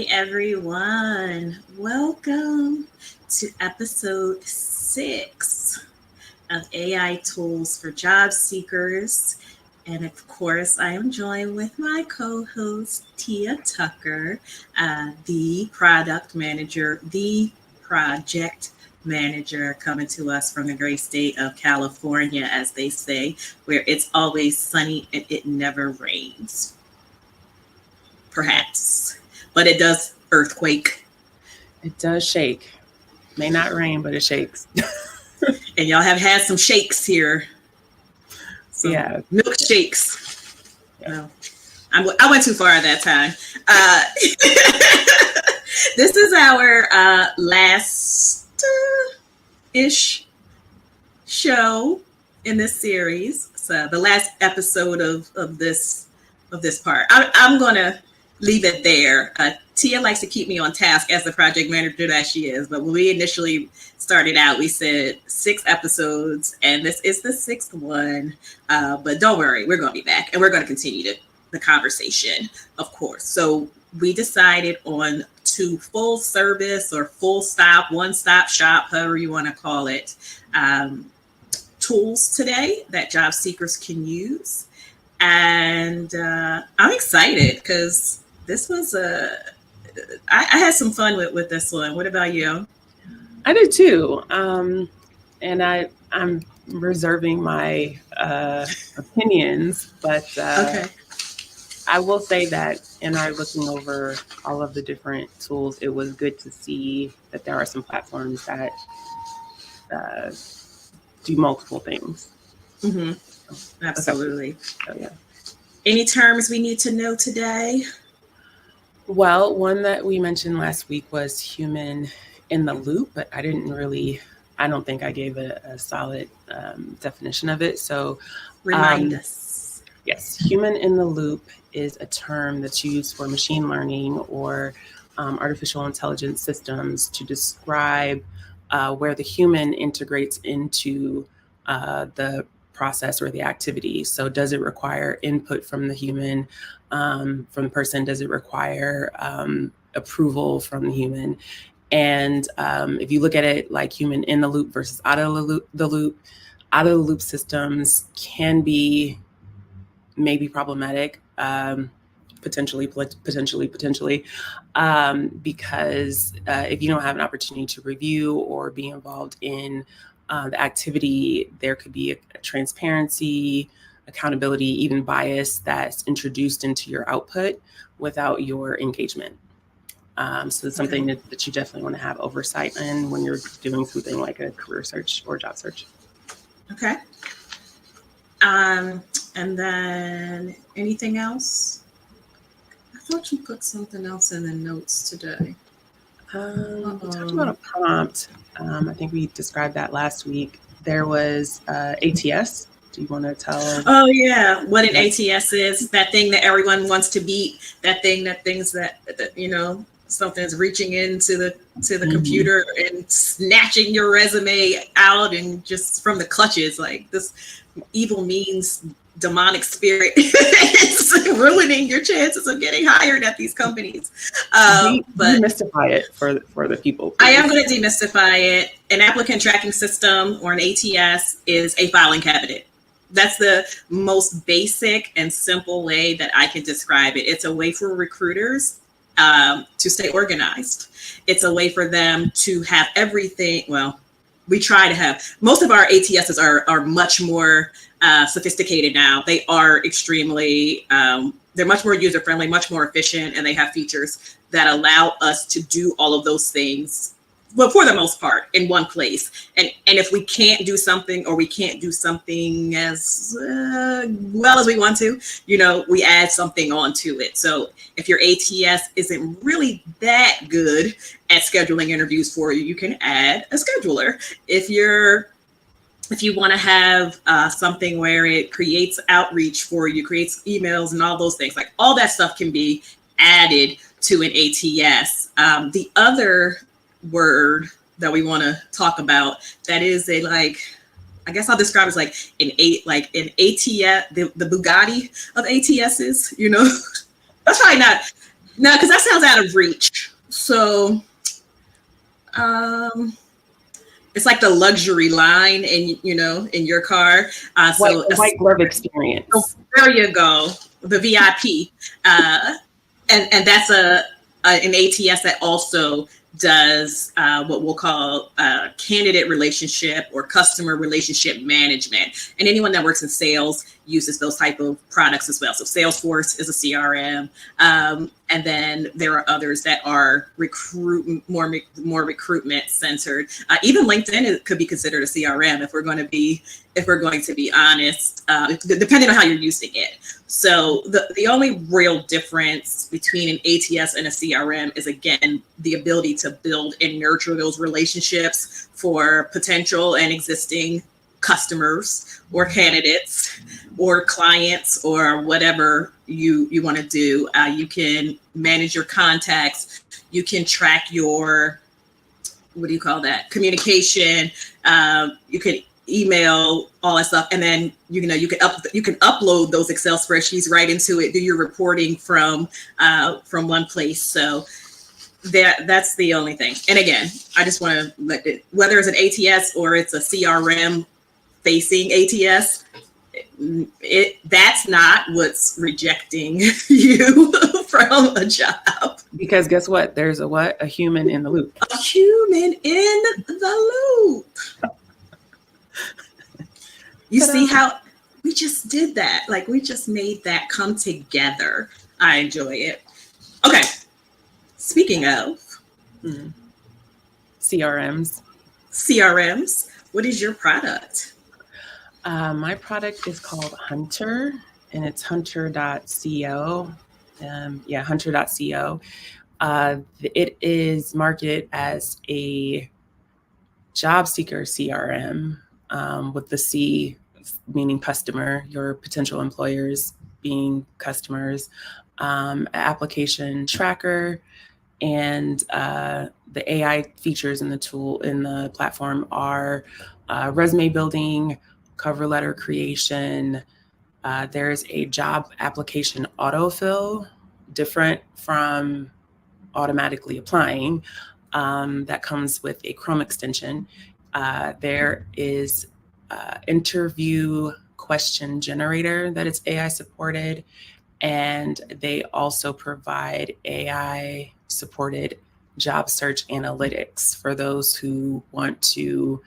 everyone. Welcome to episode 6 of AI Tools for Job Seekers. And of course, I am joined with my co-host, Tia Tucker, the product manager, the project manager, coming to us from the great state of California, as they say, where it's always sunny and it never rains. Perhaps. But it does earthquake. It does shake. May not rain, but it shakes. And y'all have had some shakes here. Yeah. Milkshakes. Yeah. I went too far that time. This is our last-ish show in this series. So the last episode of this part. I'm going to leave it there. Tia likes to keep me on task as the project manager that she is. But when we initially started out, we said 6 episodes, and this is the 6th one. But don't worry, we're going to be back, and we're going to continue the conversation, of course. So we decided on 2 full service or full stop, one-stop shop, however you want to call it, tools today that job seekers can use. And I'm excited because this was I had some fun with this one. What about you? I did too. And I'm reserving my opinions, but Okay. I will say that in our looking over all of the different tools, it was good to see that there are some platforms that do multiple things. Mm-hmm. Absolutely. So, yeah. Any terms we need to know today? Well, one that we mentioned last week was human in the loop, but I don't think I gave a solid definition of it. So Remind us. Yes, human in the loop is a term that's used for machine learning or artificial intelligence systems to describe where the human integrates into the process or the activity. So does it require input from the human, from the person? Does it require approval from the human? And if you look at it like human in the loop versus out of the loop systems can be maybe problematic, potentially, because if you don't have an opportunity to review or be involved in the activity, there could be a transparency, accountability, even bias that's introduced into your output without your engagement. So it's something that you definitely want to have oversight in when you're doing something like a career search or job search. Okay. And then anything else? I thought you put something else in the notes today. We talked about a prompt. I think we described that last week. There was ATS. Do you want to tell? Oh yeah, what an ATS is? That thing that everyone wants to beat. That thing that thinks that something's reaching into the computer and snatching your resume out and just from the clutches, like this evil means demonic spirit is ruining your chances of getting hired at these companies. But demystify it for the people, please. I am going to demystify it. An applicant tracking system or an ATS is a filing cabinet. That's the most basic and simple way that I can describe it. It's a way for recruiters to stay organized. It's a way for them to have everything. Well, we try to have, most of our ATSs are much more sophisticated now. They are extremely, they're much more user-friendly, much more efficient, and they have features that allow us to do all of those things, well, for the most part, in one place. And if we can't do something, or we can't do something as well as we want to, we add something onto it. So if your ATS isn't really that good at scheduling interviews for you, you can add a scheduler. If you want to have something where it creates outreach for you, creates emails and all those things, like all that stuff can be added to an ATS. The other word that we want to talk about that is I guess I'll describe it as like an ATS, the Bugatti of ATSs, That's probably not, no, because that sounds out of reach. So um, it's like the luxury line in your car. So White glove oh, experience. there you go, the VIP, and that's an ATS that also does what we'll call candidate relationship or customer relationship management. And anyone that works in sales uses those type of products as well. So Salesforce is a CRM, and then there are others that are more recruitment centered. Even LinkedIn could be considered a CRM if we're going to be honest, depending on how you're using it. So the only real difference between an ATS and a CRM is, again, the ability to build and nurture those relationships for potential and existing customers or candidates or clients or whatever you want to do. You can manage your contacts. You can track your, what do you call that, communication. You can email, all that stuff, and then you can upload those Excel spreadsheets right into it, do your reporting from one place. So that's the only thing. And again, I just want to let it, whether it's an ATS or it's a CRM facing ATS, that's not what's rejecting you from a job. Because guess what? There's a human in the loop. A human in the loop. You see how we just did that? Like, we just made that come together. I enjoy it. Okay. Speaking of CRMs, what is your product? My product is called Huntr, and it's huntr.co. Huntr.co. It is marketed as a job seeker CRM, with the C meaning customer, your potential employers being customers, application tracker, and the AI features in the platform are resume building, cover letter creation. There's a job application autofill, different from automatically applying, that comes with a Chrome extension. There is interview question generator that is AI supported, and they also provide AI supported job search analytics for those who want to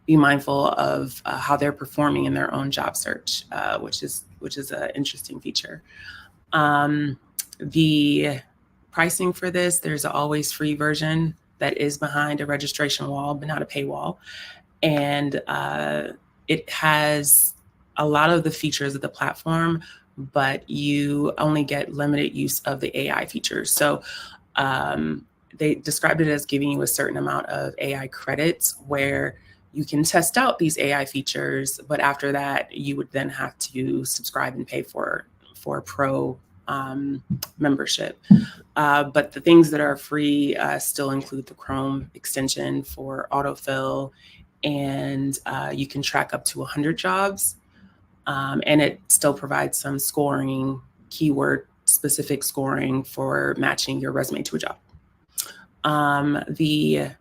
be mindful of how they're performing in their own job search, which is an interesting feature. The pricing for this, there's an always free version that is behind a registration wall, but not a paywall. And it has a lot of the features of the platform, but you only get limited use of the AI features. So they described it as giving you a certain amount of AI credits where you can test out these AI features, but after that, you would then have to subscribe and pay for a pro membership. But the things that are free still include the Chrome extension for autofill, and you can track up to 100 jobs. And it still provides some scoring, keyword specific scoring for matching your resume to a job. The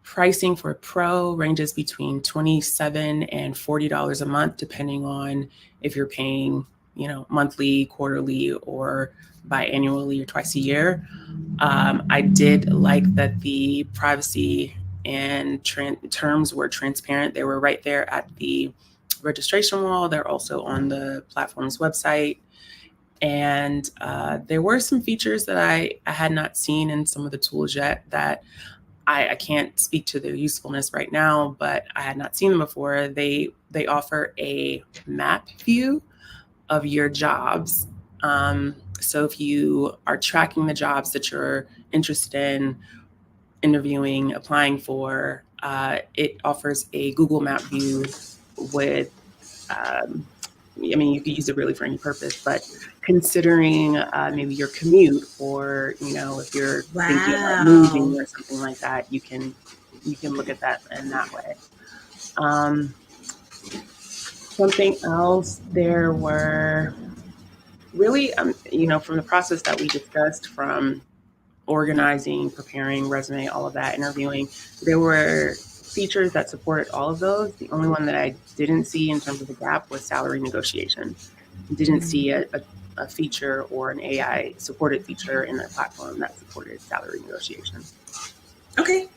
pricing for Pro ranges between $27 and $40 a month, depending on if you're paying, monthly, quarterly, or biannually or twice a year. I did like that the privacy and terms were transparent. They were right there at the registration wall. They're also on the platform's website. And there were some features that I had not seen in some of the tools yet that I can't speak to their usefulness right now, but I had not seen them before. They offer a map view of your jobs. So if you are tracking the jobs that you're interested in interviewing, applying for, it offers a Google Map view with, you could use it really for any purpose, but considering maybe your commute, or if you're thinking about moving or something like that, you can look at that in that way. Something else, there were really, from the process that we discussed, from organizing, preparing resume, all of that, interviewing. There were features that supported all of those. The only one that I didn't see in terms of the gap was salary negotiation. Didn't see a feature or an AI supported feature in their platform that supported salary negotiation. Okay.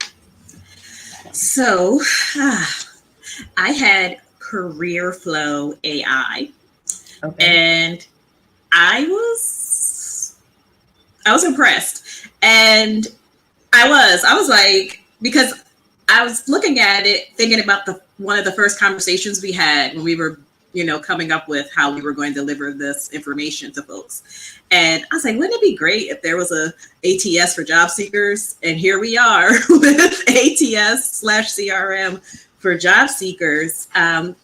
So I had Careerflow AI, and I was impressed, and I was like, because I was looking at it, thinking about one of the first conversations we had when we were, coming up with how we were going to deliver this information to folks. And I was like, wouldn't it be great if there was a ATS for job seekers? And here we are with ATS/CRM for job seekers. I'm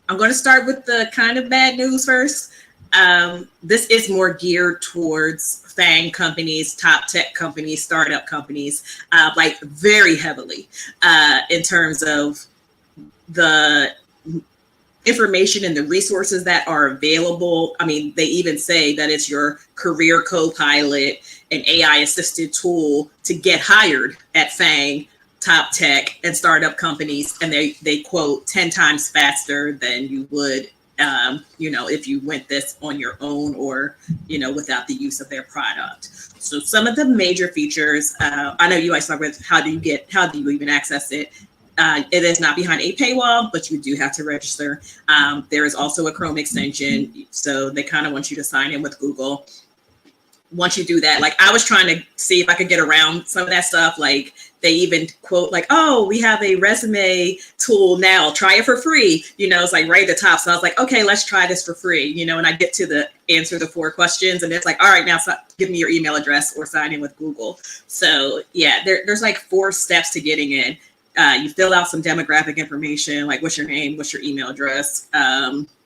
going to start with the kind of bad news first. This is more geared towards FANG companies, top tech companies, startup companies, like very heavily in terms of the information and the resources that are available. I mean, they even say that it's your career co-pilot, an AI assisted tool to get hired at FANG, top tech, and startup companies. And they quote 10 times faster than you would if you went this on your own or, without the use of their product. So some of the major features, I know you guys talk about how do you even access it? It is not behind a paywall, but you do have to register. There is also a Chrome extension. So they kind of want you to sign in with Google. Once you do that, like I was trying to see if I could get around some of that stuff. Like they even quote like, oh, we have a resume tool now, try it for free. It's like right at the top. So I was like, okay, let's try this for free. And I get to answer the 4 questions and it's like, all right, now give me your email address or sign in with Google. So yeah, there's like 4 steps to getting in. You fill out some demographic information, like what's your name, what's your email address,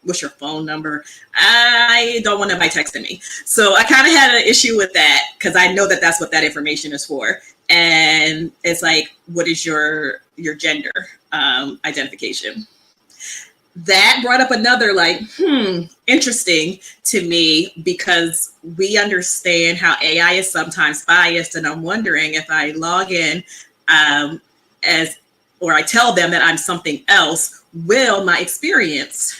what's your phone number. I don't want anybody texting me. So I kind of had an issue with that because I know that that's what that information is for. And it's like, what is your gender identification? That brought up another interesting to me because we understand how AI is sometimes biased. And I'm wondering if I log in or I tell them that I'm something else, will my experience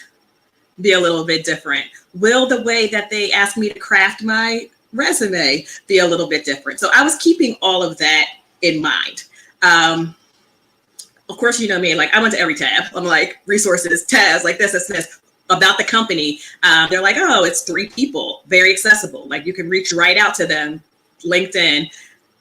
be a little bit different? Will the way that they ask me to craft my resume be a little bit different? So I was keeping all of that in mind. Of course, me, like I went to every tab. I'm like resources, tabs, like this about the company. They're like, oh, it's 3 people, very accessible. Like you can reach right out to them, LinkedIn,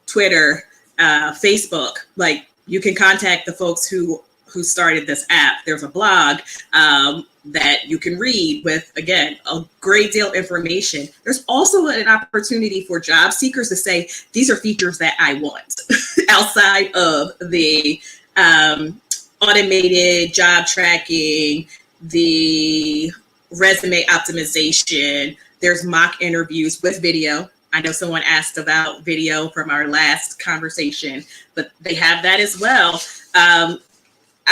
Twitter, Facebook, like you can contact the folks who started this app. There's a blog that you can read with, again, a great deal of information. There's also an opportunity for job seekers to say, these are features that I want outside of the automated job tracking, the resume optimization. There's mock interviews with video. I know someone asked about video from our last conversation, but they have that as well. I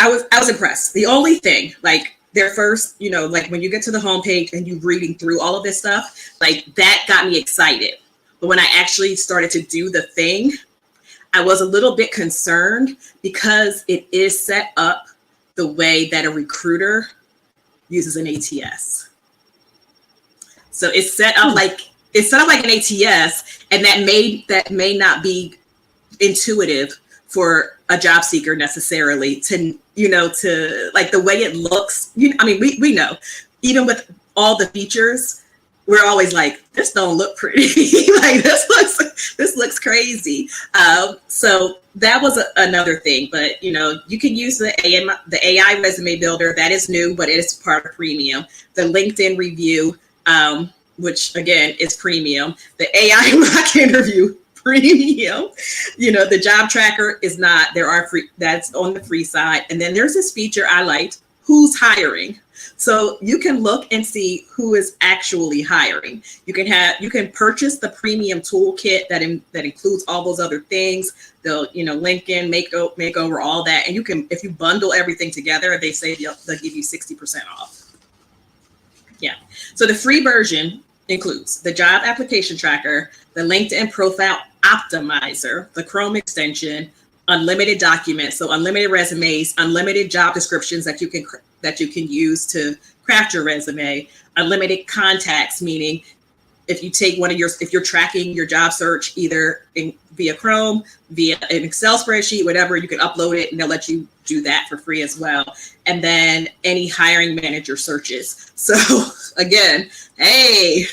was impressed. The only thing, like their first, like when you get to the homepage and you're reading through all of this stuff, like that got me excited. But when I actually started to do the thing, I was a little bit concerned because it is set up the way that a recruiter uses an ATS. So it's set up like an ATS, and that may not be intuitive for a job seeker necessarily to like the way it looks. I mean, we know even with all the features, we're always like, this don't look pretty. Like this looks crazy. So that was another thing. But you can use the AI resume builder. That is new, but it is part of premium. The LinkedIn review, which again is premium. The AI mock interview, premium. The job tracker is not. There are free. That's on the free side. And then there's this feature I liked: who's hiring. So you can look and see who is actually hiring. You can purchase the premium toolkit that includes all those other things. They'll LinkedIn, makeover, all that. And you can, if you bundle everything together, they say they'll give you 60% off. Yeah. So the free version includes the job application tracker, the LinkedIn profile optimizer, the Chrome extension, unlimited documents, so unlimited resumes, unlimited job descriptions that you can use to craft your resume, unlimited contacts, meaning if you take if you're tracking your job search either via Chrome, via an Excel spreadsheet, whatever, you can upload it and they'll let you do that for free as well. And then any hiring manager searches. So again, hey,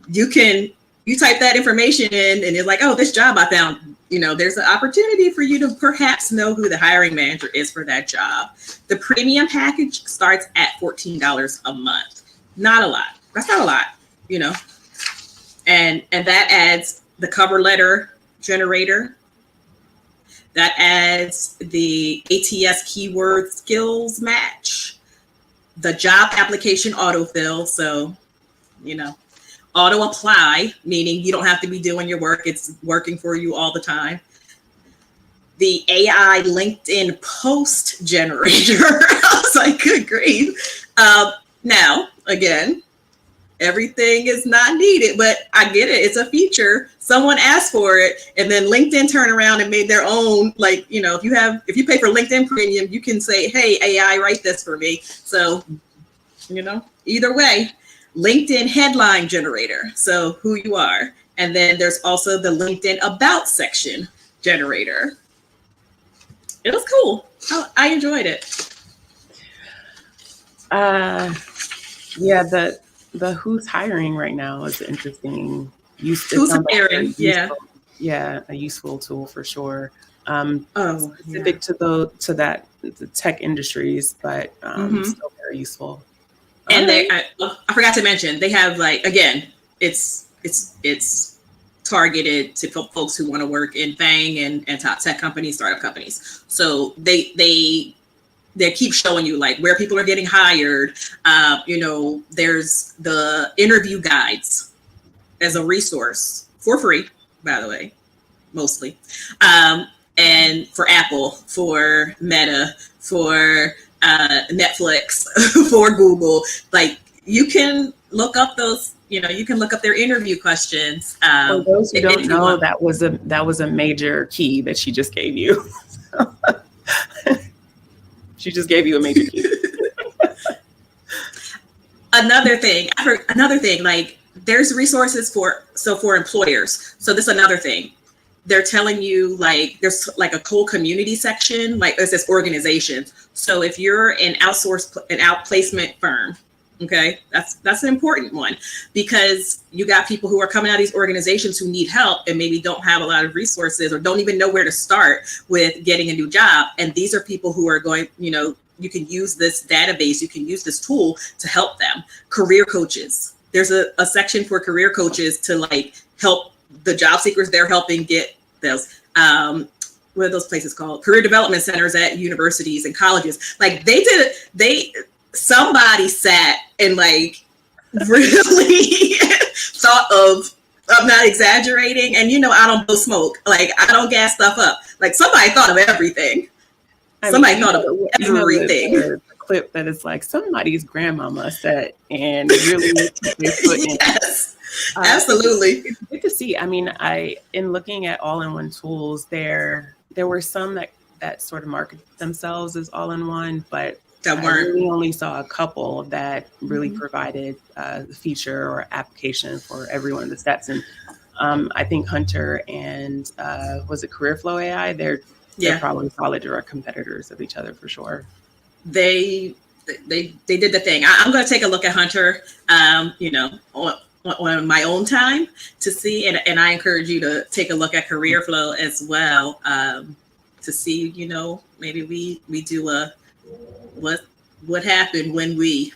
you type that information in and it's like, oh, this job I found, there's an opportunity for you to perhaps know who the hiring manager is for that job. The premium package starts at $14 a month. Not a lot. That's not a lot, And that adds the cover letter generator. That adds the ATS keyword skills match, the job application autofill. So, auto apply, meaning you don't have to be doing your work. It's working for you all the time. The AI LinkedIn post generator. I was like, good grief. Now, again, everything is not needed, but I get it. It's a feature. Someone asked for it, and then LinkedIn turned around and made their own. Like, if you pay for LinkedIn Premium, you can say, "Hey, AI, write this for me." So, either way, LinkedIn headline generator. So who you are, and then there's also the LinkedIn About section generator. It was cool. I enjoyed it. Yeah, the who's hiring right now is interesting. Who's hiring? Yeah. Yeah, a useful tool for sure. Specific to the tech industries, but still very useful. And I forgot to mention, they have it's targeted to folks who want to work in FANG and top tech companies, startup companies. So they keep showing you where people are getting hired. There's the interview guides as a resource for free, by the way, mostly. And for Apple, for Meta, for Netflix, for Google, you can look up those, you can look up their interview questions. For those who don't know, that was a major key that she just gave you. She just gave you a major key. Another thing, there's resources for employers. So this is another thing. They're telling you there's a cool community section, it says organizations. So if you're an outplacement firm, okay, that's an important one, because you got people who are coming out of these organizations who need help and maybe don't have a lot of resources or don't even know where to start with getting a new job. And these are people who are going, you can use this database, you can use this tool to help them. Career coaches. There's a section for career coaches to help the job seekers they're helping get those. What are those places called? Career development centers at universities and colleges. Somebody sat and really thought of, I'm not exaggerating, and I don't blow smoke. I don't gas stuff up. Somebody thought of everything. Somebody thought of everything. The clip that is somebody's grandmama sat and really put in. Yes, absolutely. It's good to see. In looking at all-in-one tools, there were some that sort of marketed themselves as all-in-one, but I really only saw a couple that really provided the feature or application for every one of the steps. And I think Huntr and was it Careerflow AI? They're probably solid direct competitors of each other for sure. They did the thing. I'm going to take a look at Huntr, on my own time to see, and I encourage you to take a look at Careerflow as well, to see, maybe we do what happened when we,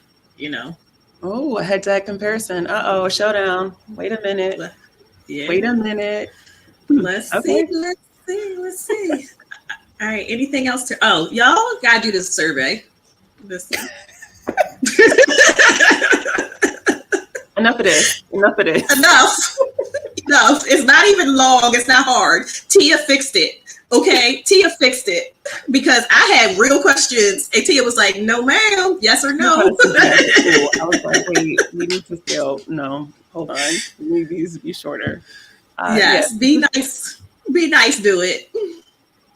Oh, a head-to-head comparison. Uh-oh, showdown. Wait a minute. Yeah. Wait a minute. Let's see. All right. Anything else y'all gotta do this survey. Enough of this. Enough. It's not even long. It's not hard. Tia fixed it. Okay, Tia fixed it because I had real questions, and Tia was like, "No, ma'am. Yes or no." I was like, "Wait, we need to scale. No, hold on. We need these to be shorter." Yes, be nice. Be nice, do it.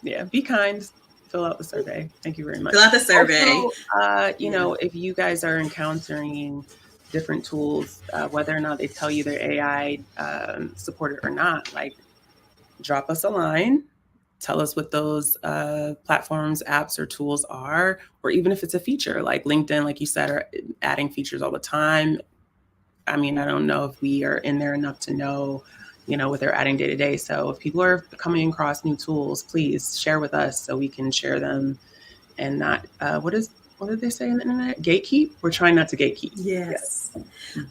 Yeah, be kind. Fill out the survey. Thank you very much. Fill out the survey. Also, if you guys are encountering different tools, whether or not they tell you they're AI supported or not, like drop us a line. Tell us what those platforms, apps, or tools are, or even if it's a feature, like LinkedIn, like you said, are adding features all the time. I mean, I don't know if we are in there enough to know, what they're adding day to day. So if people are coming across new tools, please share with us so we can share them and not, what did they say on the internet? Gatekeep? We're trying not to gatekeep. Yes.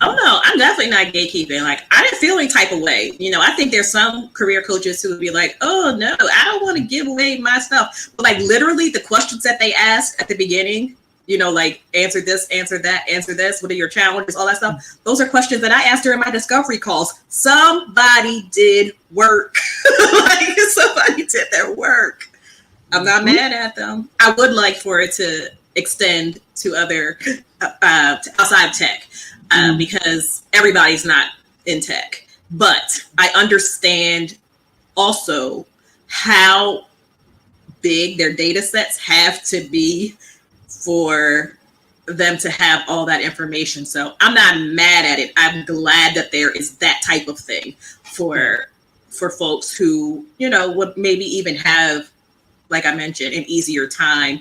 Oh no, I'm definitely not gatekeeping. Like, I didn't feel any type of way. I think there's some career coaches who would be like, oh no, I don't want to give away my stuff. But like literally the questions that they ask at the beginning, like answer this, answer that, answer this, what are your challenges, all that stuff. Those are questions that I asked during my discovery calls. Somebody did work. Like somebody did their work. I'm not mad at them. I would like for it to extend to other outside of tech because everybody's not in tech. But I understand also how big their data sets have to be for them to have all that information. So I'm not mad at it. I'm glad that there is that type of thing for folks who, would maybe even have, like I mentioned, an easier time,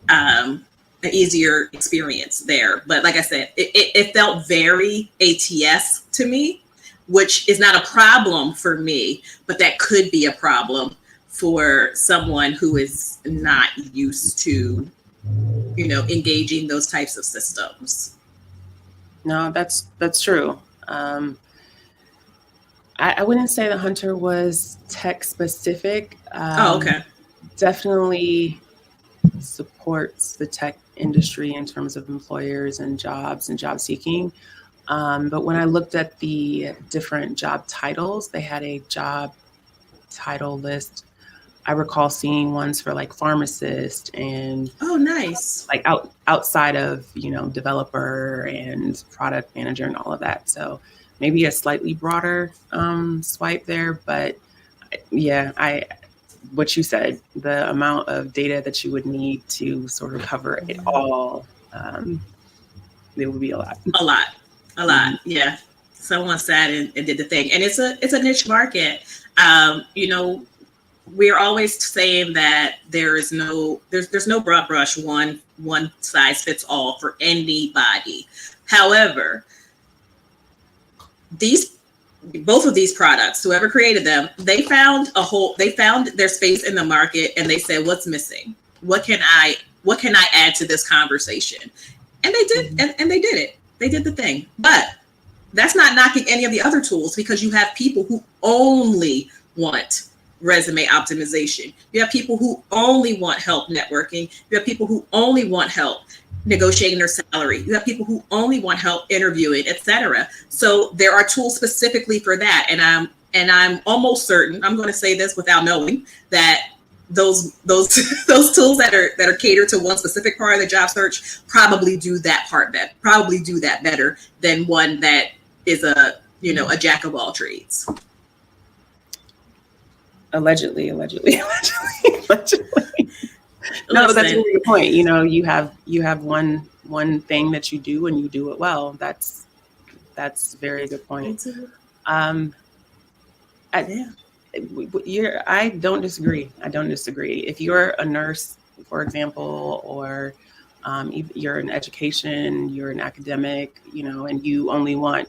an easier experience there. But like I said, it felt very ATS to me, which is not a problem for me, but that could be a problem for someone who is not used to, engaging those types of systems. No, that's true. I wouldn't say that Huntr was tech specific. Okay. Definitely supports the tech industry in terms of employers and jobs and job seeking. But when I looked at the different job titles, they had a job title list. I recall seeing ones for like pharmacist and nice, like outside of developer and product manager and all of that. So maybe a slightly broader swipe there, but yeah, what you said, the amount of data that you would need to sort of cover it all, it would be a lot. A lot. Yeah. Someone sat and did the thing, and it's a niche market. We're always saying that there's no broad brush, one size fits all for anybody. However, both of these products, whoever created them, they found their space in the market, and they said, what's missing? What can I add to this conversation? And they did, and they did it. They did the thing. But that's not knocking any of the other tools, because you have people who only want resume optimization. You have people who only want help networking. You have people who only want help negotiating their salary. You have people who only want help interviewing, etc. So there are tools specifically for that. And I'm almost certain, I'm going to say this without knowing, that those tools that are catered to one specific part of the job search probably do that better than one that is a jack of all trades. Allegedly. No, that's a really good point. You have one thing that you do and you do it well. That's a very good point. I don't disagree. If you're a nurse, for example, or you're in education, you're an academic, and you only want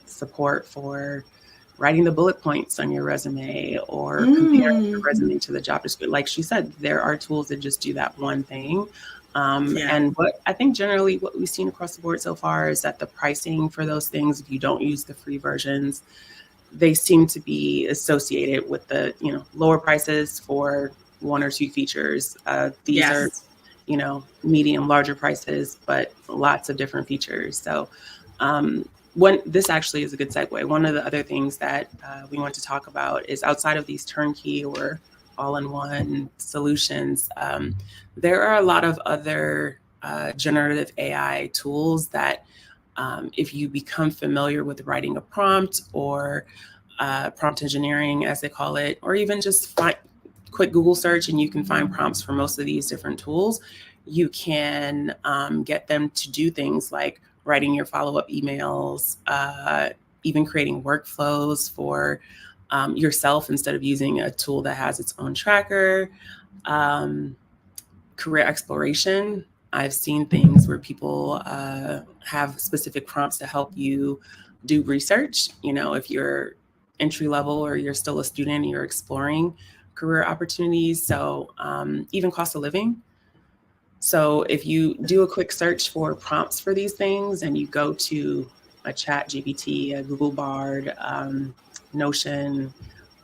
support for writing the bullet points on your resume or comparing your resume to the job description. Like she said, there are tools that just do that one thing. And what I think generally what we've seen across the board so far is that the pricing for those things, if you don't use the free versions, they seem to be associated with the, lower prices for one or two features. These are, medium, larger prices, but lots of different features. So this actually is a good segue. One of the other things that we want to talk about is outside of these turnkey or all-in-one solutions, there are a lot of other generative AI tools that if you become familiar with writing a prompt or prompt engineering, as they call it, or even just quick Google search, and you can find prompts for most of these different tools. You can get them to do things like writing your follow-up emails, even creating workflows for yourself instead of using a tool that has its own tracker. Career exploration. I've seen things where people have specific prompts to help you do research. You know, if you're entry level or you're still a student and you're exploring career opportunities. So even cost of living. So if you do a quick search for prompts for these things and you go to a Chat GPT, a Google Bard, Notion,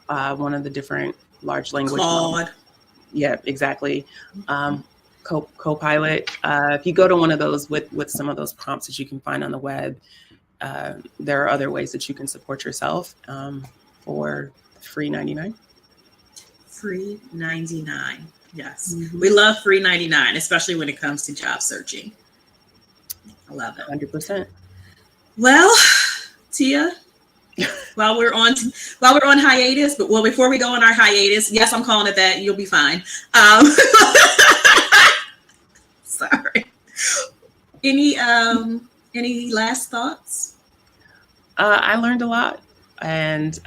one of the different large language models. Yeah, exactly. Copilot. If you go to one of those with some of those prompts that you can find on the web, there are other ways that you can support yourself for free 99. Free 99. Yes. Mm-hmm. We love free 99, especially when it comes to job searching. I love it. 100%. Well, Tia, while we're on hiatus, but before we go on our hiatus, yes, I'm calling it that. You'll be fine. Sorry. Any last thoughts? I learned a lot, and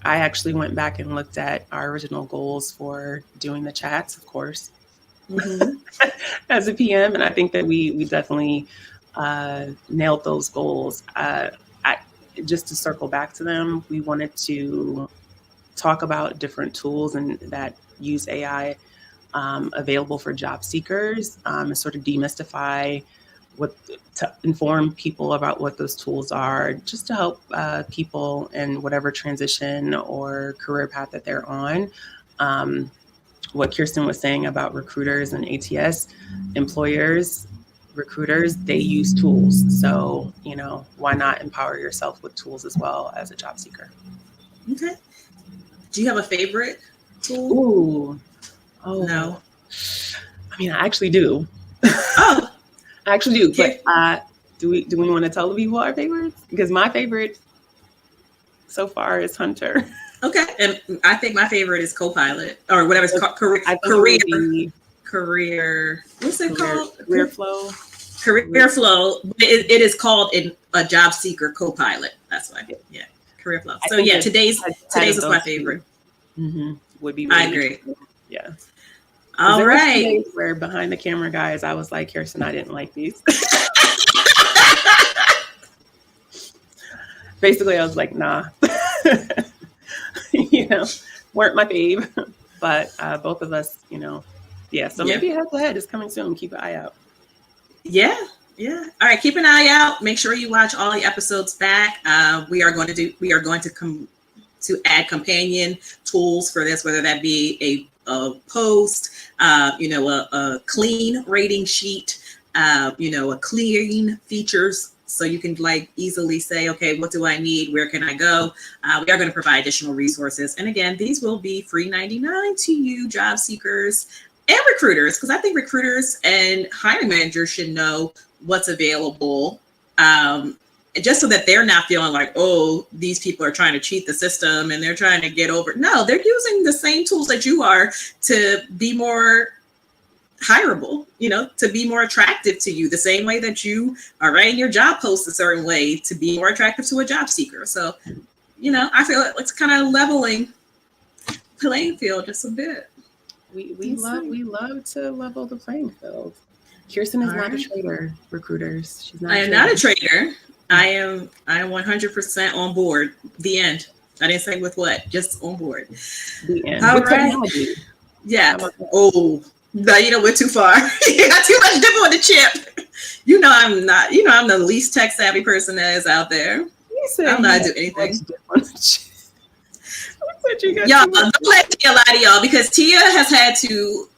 I actually went back and looked at our original goals for doing the chats, of course, as a PM, and I think that we definitely nailed those goals. Just to circle back to them, we wanted to talk about different tools and that use AI available for job seekers, and sort of demystify to inform people about what those tools are, just to help people in whatever transition or career path that they're on. What Keirsten was saying about recruiters and ATS employers, recruiters, they use tools. So, you know, why not empower yourself with tools as well as a job seeker? Okay. Do you have a favorite tool? Ooh. Oh, no. I mean, I actually do. Oh. I actually do. Okay. But do we want to tell the people our favorites? Because my favorite so far is Huntr. Okay. And I think my favorite is Copilot or whatever it's called. Career. What's it called? Careerflow. Careerflow. It is called a job seeker Copilot. That's why. Yeah. Careerflow. So yeah, today's was my favorite. Would be. Really I agree. Cool. Yeah. All right. Where behind the camera guys, I was like, Keirsten, I didn't like these. Basically, I was like, nah. You know, weren't my fave. But both of us, you know, yeah. So maybe Head to Head is coming soon. Keep an eye out. Yeah. Yeah. All right. Keep an eye out. Make sure you watch all the episodes back. We are going to add companion tools for this, whether that be a post, a clean rating sheet, a clean features. So you can easily say, okay, what do I need? Where can I go? We are going to provide additional resources. And again, these will be free 99 to you job seekers and recruiters, because I think recruiters and hiring managers should know what's available, just so that they're not feeling like, oh, these people are trying to cheat the system and they're trying to get over. No, they're using the same tools that you are to be more hireable, to be more attractive to you, the same way that you are writing your job post a certain way to be more attractive to a job seeker. So, I feel like it's kind of leveling playing field just a bit. We love to level the playing field. Keirsten is not a trader, recruiters. She's not. I am not a trader. I am 100% on board. The end. I didn't say with what, just on board. The end. All right. Technology. Yeah. Oh, no, we're too far. You got too much dip on the chip. I'm not. I'm the least tech savvy person that is out there. I'm not doing anything. Y'all, don't let Tia lie to y'all, because Tia has had to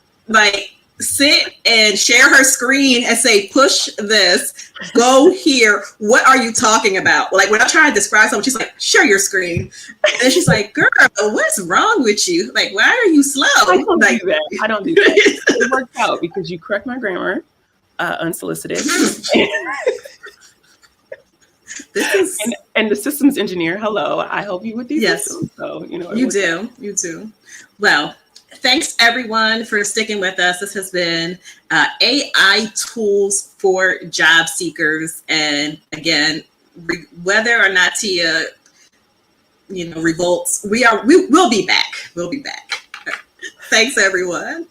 sit and share her screen and say, push this, go here. What are you talking about? When I try to describe something, she's like, share your screen. And then she's like, girl, what's wrong with you? Why are you slow? I don't do that. I don't do that. It worked out because you correct my grammar, unsolicited. This is and the systems engineer. Hello, I help you with these yes, systems. So you do, you do. Well, thanks everyone for sticking with us. This has been AI tools for job seekers, and again, whether or not Tia, revolts, we will be back. We'll be back. Thanks everyone.